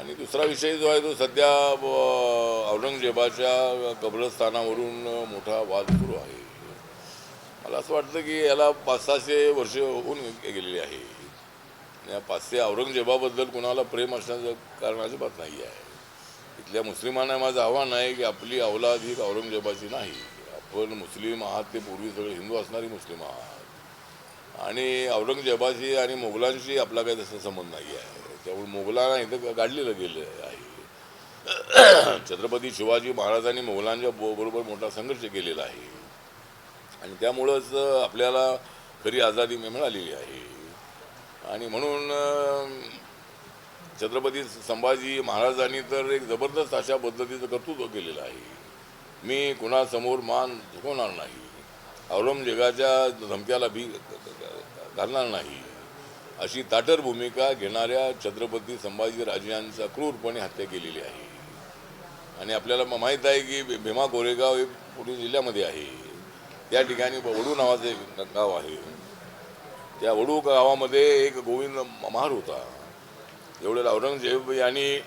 आणि दुसरा विषय जो आहे तो सध्या औरंगजेबाच्या कब्रस्थानावरून मोठा वाद सुरू आहे. मला असं वाटतं की याला 500-600 वर्ष होऊन गेलेली आहे. या 500 औरंगजेबाबद्दल कुणाला प्रेम असण्याचं कारण अजिबात नाही आहे. इथल्या मुस्लिमांना माझं आव्हान आहे की आपली औलाद ही औरंगजेबाची नाही. आपण मुस्लिम आहात ते पूर्वी सगळे हिंदू असणारी मुस्लिम आहात आणि औरंगजेबाशी आणि मोगलांशी आपला काही तसा संबंध नाही आहे. त्यामुळे मोगलांना इथं गाडलेलं गेलं आहे. छत्रपती शिवाजी महाराजांनी मोगलांच्या बरोबर मोठा संघर्ष केलेला आहे आणि त्यामुळंच आपल्याला खरी आझादी मिळालेली आहे. आणि म्हणून छत्रपती संभाजी महाराजांनी तर एक जबरदस्त अशा पद्धतीचं कर्तृत्व केलेलं आहे. मी कुणासमोर मान झुकवणार नाही, औरंगजेबाच्या धमक्याला घालणार नाही, अशी ताटर भूमिका घेणाऱ्या छत्रपती संभाजीराजांचा क्रूरपणे हत्या केलेली आहे. आणि आपल्याला माहीत आहे की भीमा कोरेगाव हे पुणे जिल्ह्यामध्ये आहे. त्या ठिकाणी वडू नावाचं एक गाव आहे. त्या वडू गावामध्ये एक गोविंद महार होता. एवढ्याला औरंगजेब यांनी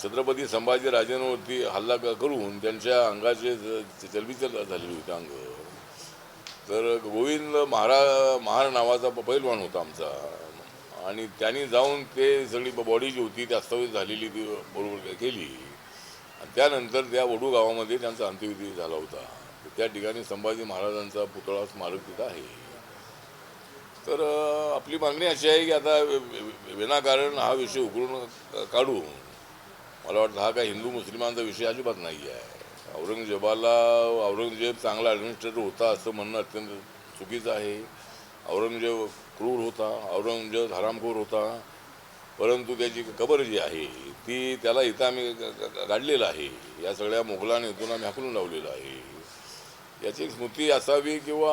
छत्रपती संभाजीराजांवरती हल्ला करून त्यांच्या अंगाचे चलबिचल झालेली होती अंग. तर गोविंद महार नावाचा पैलवान होता आमचा आणि त्यांनी जाऊन ते सगळी बॉडी जी होती ती अस्ताव्यस्त झालेली ती बरोबर केली आणि त्यानंतर त्या वडू गावामध्ये त्यांचा अंत्यविधी झाला होता. त्या ठिकाणी संभाजी महाराजांचा पुतळा स्मारक तिथं आहे. तर आपली मागणी अशी आहे की आता विनाकारण हा विषय उकरून काढू. मला वाटतं हा काय हिंदू मुस्लिमांचा विषय अजिबात नाही आहे. औरंगजेब चांगला ॲडमिनिस्ट्रेटर होता असं म्हणणं अत्यंत चुकीचं आहे. औरंगजेब क्रूर होता, औरंगजेब हरामखोर होता, परंतु त्याची कबर जी आहे ती त्याला इथं आम्ही गाडलेलं आहे. या सगळ्या मोगलांना इथून आम्ही हाकलून लावलेलं आहे. याची एक स्मृती असावी किंवा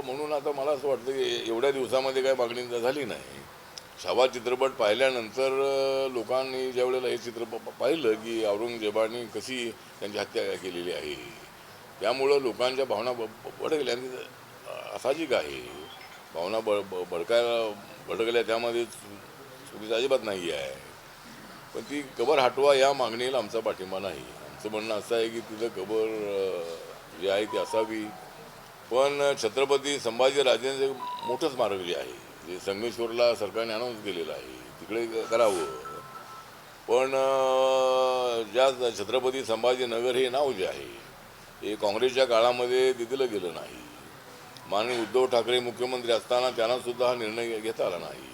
म्हणून आता मला असं वाटतं की एवढ्या दिवसामध्ये काही मागणी झाली नाही. छावा चित्रपट पाहिल्यानंतर लोकांनी ज्या वेळेला हे चित्रपट पाहिलं की औरंगजेबाने कशी त्यांची हत्या केलेली आहे, त्यामुळं लोकांच्या भावना भडकल्या. साहजिक आहे, भावना भडकल्या, त्यामध्ये चुकीचं अजिबात नाही आहे. पण ती कबर हटवा या मागणीला आमचा पाठिंबा नाही. आमचं म्हणणं असं आहे की तिथं कबर जी आहे ती असावी. पण छत्रपती संभाजीराजांचं मोठं स्मारक जे आहे जे संगमेश्वरला सरकारने अनाऊन्स केलेलं आहे तिकडे करावं. पण ज्या छत्रपती संभाजीनगर हे नाव जे आहे हे काँग्रेसच्या काळामध्ये दिलं गेलं नाही. माननीय उद्धव ठाकरे मुख्यमंत्री असताना त्यांनासुद्धा हा निर्णय घेता आला नाही.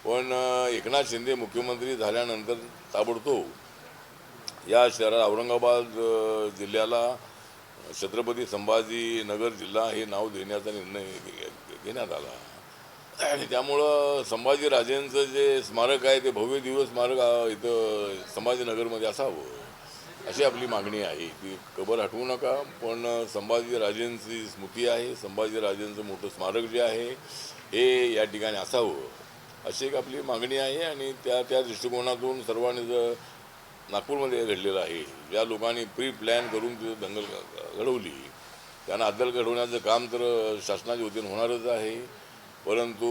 पण एकनाथ शिंदे मुख्यमंत्री झाल्यानंतर ताबडतोब या शहरात औरंगाबाद जिल्ह्याला छत्रपती संभाजीनगर जिल्हा हे नाव देण्याचा निर्णय घेण्यात आला. आणि त्यामुळं संभाजीराजेंचं जे स्मारक आहे ते भव्य दिवस स्मारक इथं संभाजीनगरमध्ये असावं अशी आपली मागणी आहे. की कबर हटवू नका, पण संभाजीराजेंची स्मृती आहे, संभाजीराजेंचं मोठं स्मारक जे आहे हे या ठिकाणी असावं अशी एक आपली मागणी आहे. आणि त्या दृष्टिकोनातून सर्वांनी जर नागपूरमध्ये घडलेलं आहे, ज्या लोकांनी प्री प्लॅन करून तिथं दंगल घडवली त्यांना अद्दल घडवण्याचं काम तर शासनाच्या वतीनं होणारच आहे. परंतु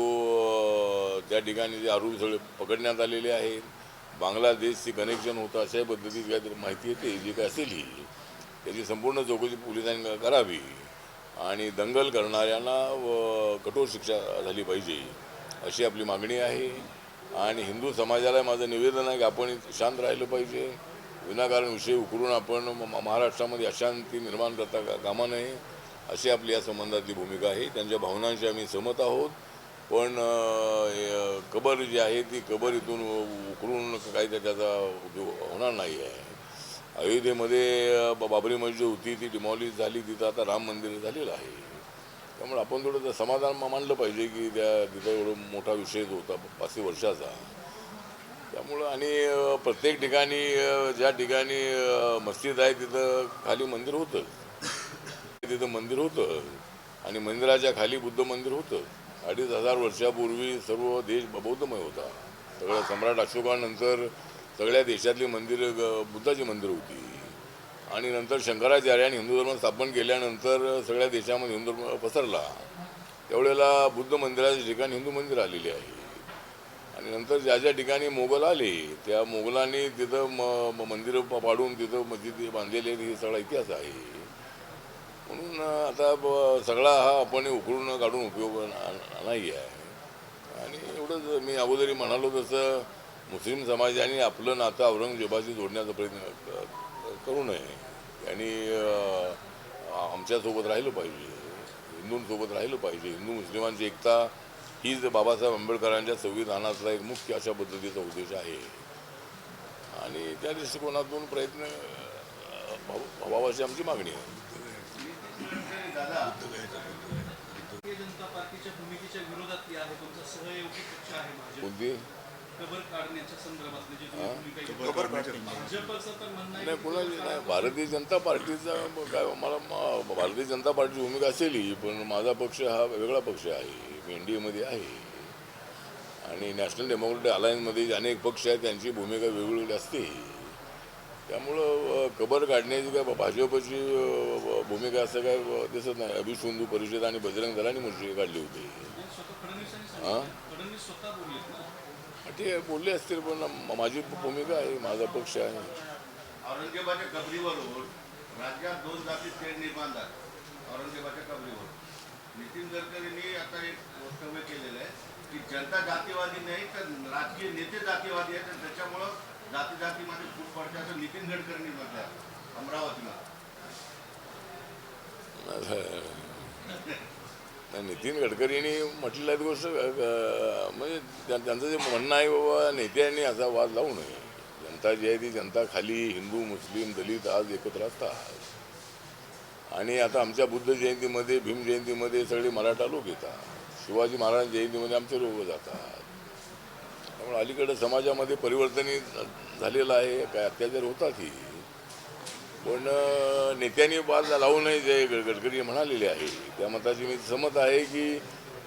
त्या ठिकाणी जे आरोपी सगळे पकडण्यात आलेले आहेत, बांगलादेशची कनेक्शन होतं अशा पद्धतीची काहीतरी माहिती येते. जी काय असेल ही त्याची संपूर्ण चौकशी पोलिसांनी करावी आणि दंगल करणाऱ्यांना कठोर शिक्षा झाली पाहिजे अशी आपली मागणी आहे. आणि हिंदू समाजाला माझं निवेदन आहे की आपण शांत राहिलं पाहिजे. विनाकारण विषय उकरून आपण महाराष्ट्रामध्ये अशांती निर्माण करता कामा नये अशी आपली या संबंधातली भूमिका आहे. त्यांच्या भावनांशी आम्ही सहमत आहोत. पण कबर जी आहे ती कबर इथून उकरून काही त्याचा उपयोग होणार नाही आहे. अयोध्येमध्ये बाबरी मस्जिद होती ती डिमॉलिश झाली, तिथं आता राम मंदिर झालेलं आहे. त्यामुळे आपण थोडं समाधान मानलं पाहिजे की तिथं एवढं मोठा विषय जो होता 500 वर्षाचा. त्यामुळं आणि प्रत्येक ठिकाणी ज्या ठिकाणी मस्जिद आहे तिथं खाली मंदिर होतं, तिथं मंदिर होतं आणि मंदिराच्या खाली बुद्ध मंदिर होतं. 2500 वर्षापूर्वी सर्व देश बौद्धमय होता. सगळं सम्राट अशोकानंतर सगळ्या देशातली मंदिरं बुद्धाची मंदिरं होती. आणि नंतर शंकराचार्यांनी हिंदू धर्म स्थापन केल्यानंतर सगळ्या देशामध्ये हिंदू धर्म पसरला. त्यावेळेला बुद्ध मंदिराच्या ठिकाणी हिंदू मंदिर आलेली आहे. आणि आणि नंतर ज्या ज्या ठिकाणी मोगल आले त्या मोगलांनी तिथं मंदिरं पाडून तिथं मस्जिद बांधलेले हे सगळा इतिहास आहे. म्हणून आता सगळा हा आपण उकळून काढून उपयोग नाही आहे. आणि एवढंच मी अगोदरी म्हणालो तसं मुस्लिम समाजाने आपलं नातं औरंगजेबाशी जोडण्याचा प्रयत्न करू नये. आणि आमच्यासोबत राहिलं पाहिजे, हिंदूंसोबत राहिलं पाहिजे. हिंदू मुस्लिमांची एकता हीच बाबासाहेब आंबेडकरांच्या संविधानातला एक मुख्य अशा पद्धतीचा उद्देश आहे. आणि त्या दृष्टिकोनातून प्रयत्न व्हावा अशी आमची मागणी आहे. भारतीय जनता पार्टीच्या भूमिकेच्या विरोधात आहे. तुमचा सहयोगी पक्ष आहे भाजप. कोणती कबर काढण्याच्या संदर्भात म्हणजे भाजपचं तर म्हणणं नाही, कोणाची नाही. भारतीय जनता पार्टीचा काय मला भारतीय जनता पार्टीची भूमिका असेल, पण माझा पक्ष हा वेगळा पक्ष आहे. मी NDAमध्ये आहे आणि नॅशनल डेमोक्रेटिक अलायन्समध्ये अनेक पक्ष आहेत, त्यांची भूमिका वेगवेगळी असते. त्यामुळं कबर काढण्याची काय भाजपची भूमिका असं काय दिसत नाही. विश्व हिंदू परिषद आणि बजरंग दलांनी मोर्चे काढली होती. हां, ते बोलले असतील, पण माझी भूमिका आहे, माझा पक्ष आहे. औरंगजेबाच्या कबरीवरून राज्यात 2 जाती तेढ निर्माण झाले. औरंगजेबाच्या कबरीवर नितीन गडकरींनी आता एक वक्तव्य केलेलं आहे की जनता जातीवादी नाही तर राजकीय नेते जातीवादी आहेत आणि त्याच्यामुळं जातीमध्ये फूट पडते असं नितीन गडकरींनी म्हटलं अमरावतीला. नितीन गडकरींनी म्हटलेल्या गोष्ट म्हणजे त्यांचं जे म्हणणं आहे, बाबा नेत्यांनी असा वाद लावू नये. जनता जी आहे ती जनता खाली हिंदू मुस्लिम दलित आज एकत्र असतात. आणि आता आमच्या बुद्ध जयंतीमध्ये भीम जयंतीमध्ये सगळे मराठा लोक येतात. शिवाजी महाराज जयंतीमध्ये आमचे लोक जातात. त्यामुळे अलीकडे समाजामध्ये परिवर्तन झालेलं आहे. काय अत्याचार होतातही, पण नेत्यांनी वाद लावू नये जे गडकरी म्हणालेले आहे त्या मताची मी सहमत आहे की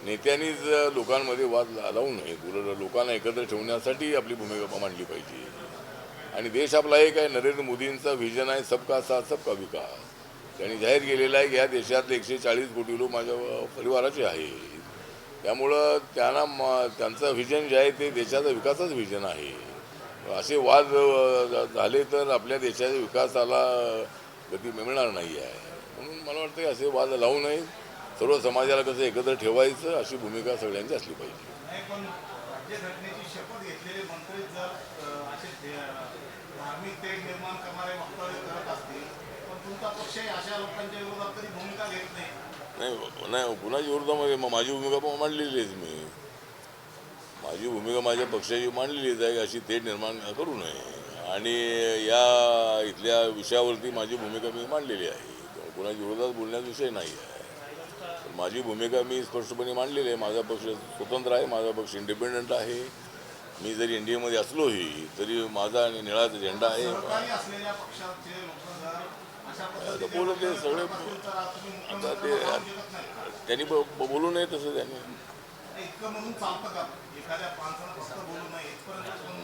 नेत्यांनीच लोकांमध्ये वाद लावू नये. लोकांना एकत्र ठेवण्यासाठी आपली भूमिका मांडली पाहिजे. आणि देश आपला एक आहे. नरेंद्र मोदींचा व्हिजन आहे सबका साथ सबका विकास. त्यांनी जाहीर केलेला आहे की या देशातले 140 कोटी लोक माझ्या परिवाराचे आहेत. त्यामुळं त्यांचं व्हिजन जे आहे ते देशाचा विकासाचं व्हिजन आहे. असे वाद झाले तर आपल्या देशाच्या विकासाला गती मिळणार नाही आहे. म्हणून मला वाटतं की असे वाद लावू नये. सर्व समाजाला कसं एकत्र ठेवायचं अशी भूमिका सगळ्यांची असली पाहिजे. पण राज्यघटनेची शपथ घेतलेले मंत्री जर असे धार्मिक तेढ निर्माण करणारे वक्तव्य करत असतील, पण तुमचा पक्षही अशा लोकांच्या विरोधात तरी भूमिका घेत नाही. नाही, कुणाच्या विरोधामध्ये माझी भूमिका मांडलेली आहे. माझी भूमिका माझ्या पक्षाची मांडलेलीच आहे. अशी तेढ निर्माण करू नये आणि या इथल्या विषयावरती माझी भूमिका मी मांडलेली आहे. कुणाच्या विरोधात बोलण्याचा विषय नाही आहे. माझी भूमिका मी स्पष्टपणे मांडलेली आहे. माझा पक्ष स्वतंत्र आहे, माझा पक्ष इंडिपेंडंट आहे. मी जरी NDAमध्ये असलोही तरी माझा आणि निळाचा झेंडा आहे. आता बोलत ते सगळे आता ते त्यांनी बोलू नये तसं त्यांनी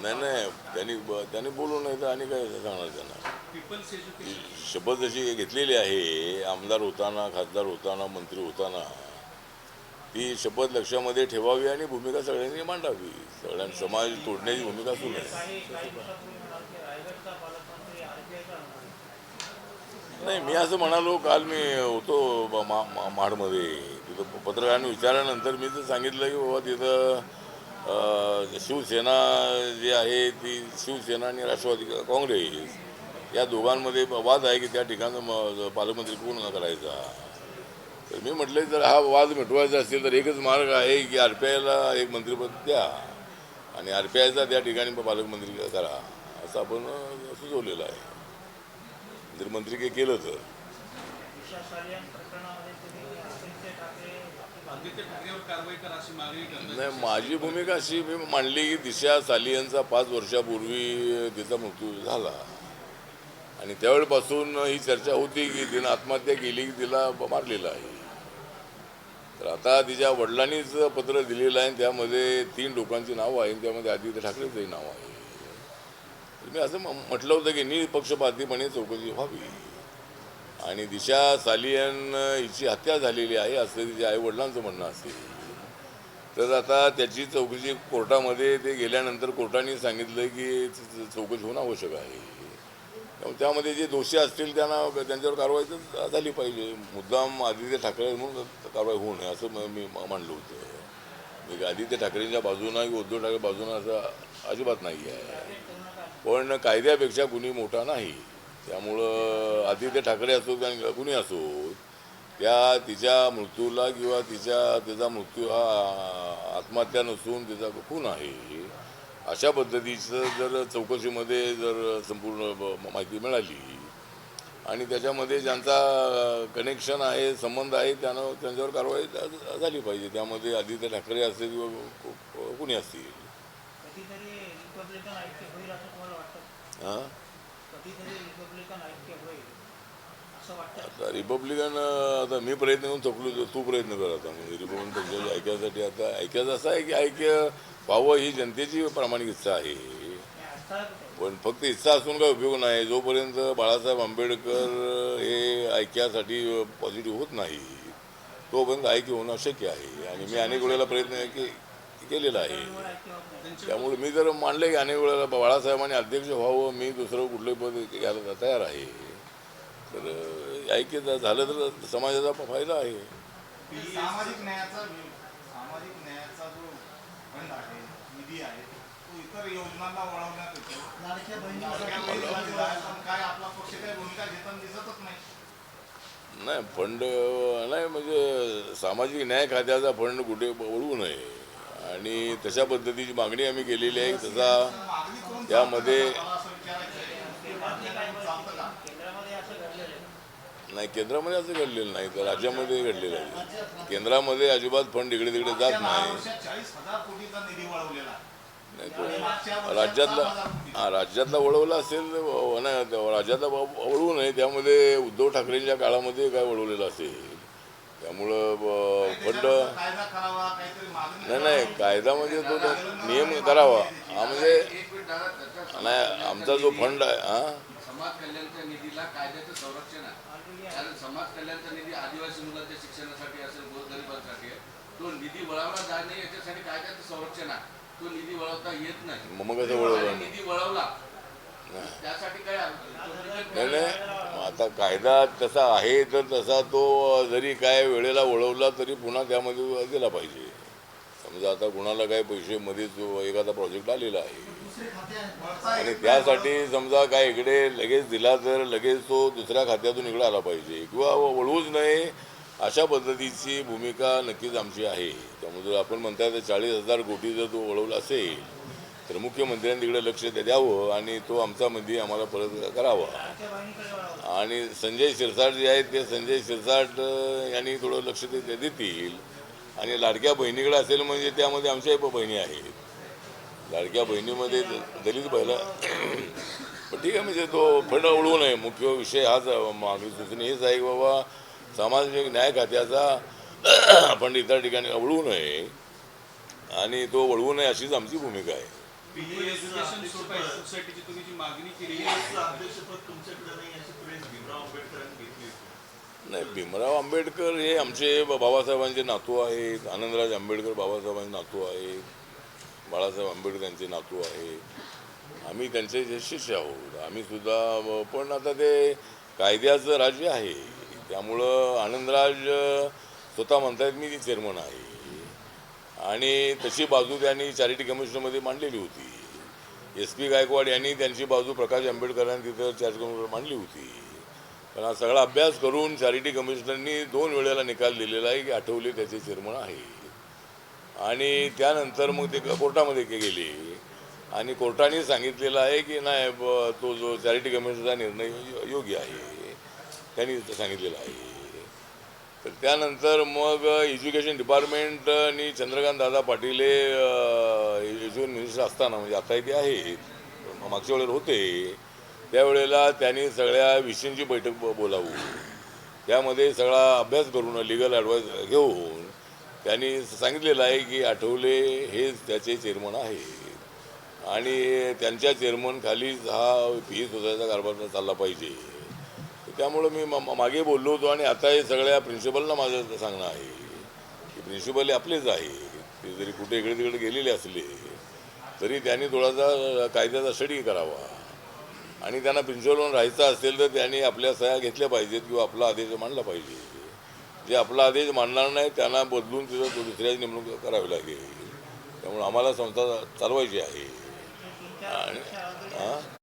नाही त्यांनी बोलू नये तर आणि काय सांगणार त्यांना. शपथ जशी घेतलेली आहे आमदार होताना, खासदार होताना, मंत्री होताना, ती शपथ लक्षामध्ये ठेवावी आणि भूमिका सगळ्यांनी मांडावी. सगळ्यांनी समाज तोडण्याची भूमिका असू नये. नाही, मी असं म्हणालो. काल मी होतो महाडमध्ये. तिथं पत्रकारांनी विचारल्यानंतर मी तर सांगितलं की बाबा तिथं शिवसेना जी आहे ती शिवसेना आणि राष्ट्रवादी काँग्रेस या दोघांमध्ये वाद आहे की त्या ठिकाणं पालकमंत्री कोण करायचा. तर मी म्हटलं जर हा वाद मिटवायचा असेल तर एकच मार्ग आहे की RPIला एक मंत्रिपद द्या आणि RPIचा त्या ठिकाणी पालकमंत्री करा असं आपण सुचवलेलं आहे. जर मंत्री काही केलं तर. नाही, माझी भूमिका अशी मी मांडली की दिशा सालियनचा 5 वर्षापूर्वी तिचा मृत्यू झाला आणि त्यावेळेपासून ही चर्चा होती की तिनं आत्महत्या केली की तिला मारलेलं आहे. तर आता तिच्या वडिलांनीच पत्र दिलेलं आहे. त्यामध्ये 3 लोकांची नावं आहेत. त्यामध्ये आदित्य ठाकरेचंही नाव आहे. मी असं म्हटलं होतं की निपक्षपातीपणे चौकशी व्हावी आणि दिशा सालियन हिची हत्या झालेली आहे असं तिच्या आईवडिलांचं म्हणणं असेल तर आता त्याची चौकशी कोर्टामध्ये ते गेल्यानंतर कोर्टाने सांगितलं की चौकशी होणं आवश्यक आहे. त्यामध्ये जे दोषी असतील त्यांच्यावर कारवाई तर झाली पाहिजे. मुद्दाम आदित्य ठाकरे म्हणून कारवाई होऊ नये असं मी मांडलं होतं. आदित्य ठाकरेंच्या बाजूनं की उद्धव ठाकरे बाजूनं असं अजिबात नाही आहे. पण कायद्यापेक्षा कुणी मोठा नाही. त्यामुळं आदित्य ठाकरे असो किंवा कुणी असो, तिच्या मृत्यूला किंवा तिचा मृत्यू हा आत्महत्या नसून तिचा खून आहे अशा पद्धतीचं जर चौकशीमध्ये जर संपूर्ण माहिती मिळाली आणि त्याच्यामध्ये ज्यांचा कनेक्शन आहे, संबंध आहे, त्यांच्यावर कारवाई झाली पाहिजे. त्यामध्ये आदित्य ठाकरे असतील किंवा कुणी असतील. हां, आता रिपब्लिकन आता मी प्रयत्न करून थकलो, तू प्रयत्न कर आता. म्हणजे रिपब्लिकन पक्षाच्या ऐक्यासाठी आता ऐक्याचं असं आहे की ऐक्य व्हावं ही जनतेची प्रामाणिक इच्छा आहे. पण फक्त इच्छा असून काय उपयोग नाही. जोपर्यंत बाळासाहेब आंबेडकर हे ऐक्यासाठी पॉझिटिव्ह होत नाही तोपर्यंत ऐक्य होणं अशक्य आहे. आणि मी अनेक वेळेला प्रयत्न केलेला आहे. त्यामुळे मी जर मानलं की अनेक वेळेला बाळासाहेबांनी अध्यक्ष व्हावं, मी दुसरं कुठलंही पद घ्यायला तयार आहे. तर ऐक्य झालं तर समाजाचा फायदा आहे. सामाजिक न्यायाचा जो फंड आहे, निधी आहे, तो इतर योजनांना वळवण्यात येतो. काय आपला पक्ष काही भूमिका घेताना दिसतच नाही. फंड नाही म्हणजे सामाजिक न्याय खात्याचा फंड कुठे वळवू नये आणि तशा पद्धतीची मागणी आम्ही केलेली आहे. तसा त्यामध्ये नाही, केंद्रामध्ये असं घडलेलं नाही, तर राज्यामध्ये घडलेलं आहे. केंद्रामध्ये अजिबात फंड इकडे तिकडे जात नाही. 40,000 कोटीचा निधी वळवलेला नाही तो राज्यातला वळवला असेल नाही, राज्यातला वळवू नये. त्यामध्ये उद्धव ठाकरेंच्या काळामध्ये काय वळवलेलं असेल. त्यामुळं फंड नाही कायदा म्हणजे तो नियम करावा. हा म्हणजे नाही आमचा जो फंड आहे समाज कल्याणच्या निधीला कायद्याचं संरक्षण आहे. कारण समाज कल्याणचा निधी आदिवासी मुलांच्या शिक्षणासाठी असेल, गोरगरिबांसाठी आहे. तो निधी वळवला जाणे याच्यासाठी कायद्याचं संरक्षण आहे. तो निधी वळवता येत नाही. मग कसं वळवला? निधी वळवला त्यासाठी काय नाही आता कायदा तसा आहे तर तसा तो जरी काय वेळेला वळवला तरी पुन्हा त्यामध्ये दिला पाहिजे. समजा आता कुणाला काय पैसे मध्येच एखादा प्रोजेक्ट आलेला आहे आणि त्यासाठी समजा काय इकडे लगेच दिला तर लगेच तो दुसऱ्या खात्यातून इकडे आला पाहिजे किंवा वळवूच नये अशा पद्धतीची भूमिका नक्कीच आमची आहे. त्यामुळे जर आपण म्हणताय तर 40,000 कोटी जर तो वळवला असेल तर मुख्यमंत्र्यांनी तिकडे लक्ष द्यावं आणि तो आमचा निधी आम्हाला परत करावा. आणि संजय शिरसाट जे आहेत ते संजय शिरसाट यांनी थोडं लक्ष देतील. आणि लाडक्या बहिणीकडे असेल म्हणजे त्यामध्ये आमच्याही बहिणी आहेत. लाडक्या बहिणीमध्ये दलित बहिला पण ठीक आहे. म्हणजे तो फंड वळवू नये. मुख्य विषय हाच मागणी सूचने हेच आहे की बाबा सामाजिक न्याय खात्याचा फंड इतर ठिकाणी वळवू नये आणि तो वळवू नये अशीच आमची भूमिका आहे. सोसायटीची तुम्ही जी मागणी केली नाही, भीमराव आंबेडकर हे आमचे बाबासाहेबांचे नातू आहेत. आनंदराज आंबेडकर बाबासाहेबांचे नातू आहेत. बाळासाहेब आंबेडकर यांचे नातू आहेत. आम्ही त्यांचे जे शिष्य आहोत. आम्ही सुद्धा पण आता ते कायद्याचं राज्य आहे. त्यामुळं आनंदराज स्वतः म्हणतात मी चेअरमन आहे आणि तशी बाजू त्यांनी चॅरिटी कमिशनमध्ये मांडलेली होती. SP गायकवाड यांनी त्यांची बाजू प्रकाश आंबेडकरांनी तिथं चॅरिटी कमिशनर मांडली होती. पण हा सगळा अभ्यास करून चॅरिटी कमिशनरनी 2 वेळेला निकाल दिलेला आहे की आठवले त्याचे चेअरमन आहे. आणि त्यानंतर मग ते कोर्टामध्ये गेले आणि कोर्टाने सांगितलेलं आहे की नाही तो जो चॅरिटी कमिशनरचा निर्णय योग्य आहे त्यांनी सांगितलेलं आहे. तर त्यानंतर मग एज्युकेशन डिपार्टमेंट आणि चंद्रकांत दादा पाटील हे एज्युकेशन मिनिस्टर असताना म्हणजे आता ते आहेत मागच्या वेळेला होते त्यावेळेला त्यांनी सगळ्या विषयांची बैठक बोलावून त्यामध्ये सगळा अभ्यास करून लिगल ॲडवाईस घेऊन त्यांनी सांगितलेलं आहे की आठवले हे त्याचे चेअरमन आहे आणि त्यांच्या चेअरमन खाली हा PE सोसायटीचा कारभार चालला पाहिजे. त्यामुळं मी मागे बोललो होतो आणि आता हे सगळ्या प्रिन्सिपलला माझं सांगणं आहे की प्रिन्सिपल हे आपलेच आहे. ते जरी कुठे इकडे तिकडे गेलेले असले तरी त्यांनी थोडासा कायद्याचा स्टडी करावा आणि त्यांना प्रिन्सिपलवर राहायचं असेल तर त्यांनी आपल्या सह्या घेतल्या पाहिजेत किंवा आपला आदेश मांडला पाहिजे. जे आपला आदेश मांडणार नाही त्यांना बदलून तिथं दुसऱ्याची नेमणूक करावी लागेल. त्यामुळे आम्हाला संस्था चालवायची आहे आणि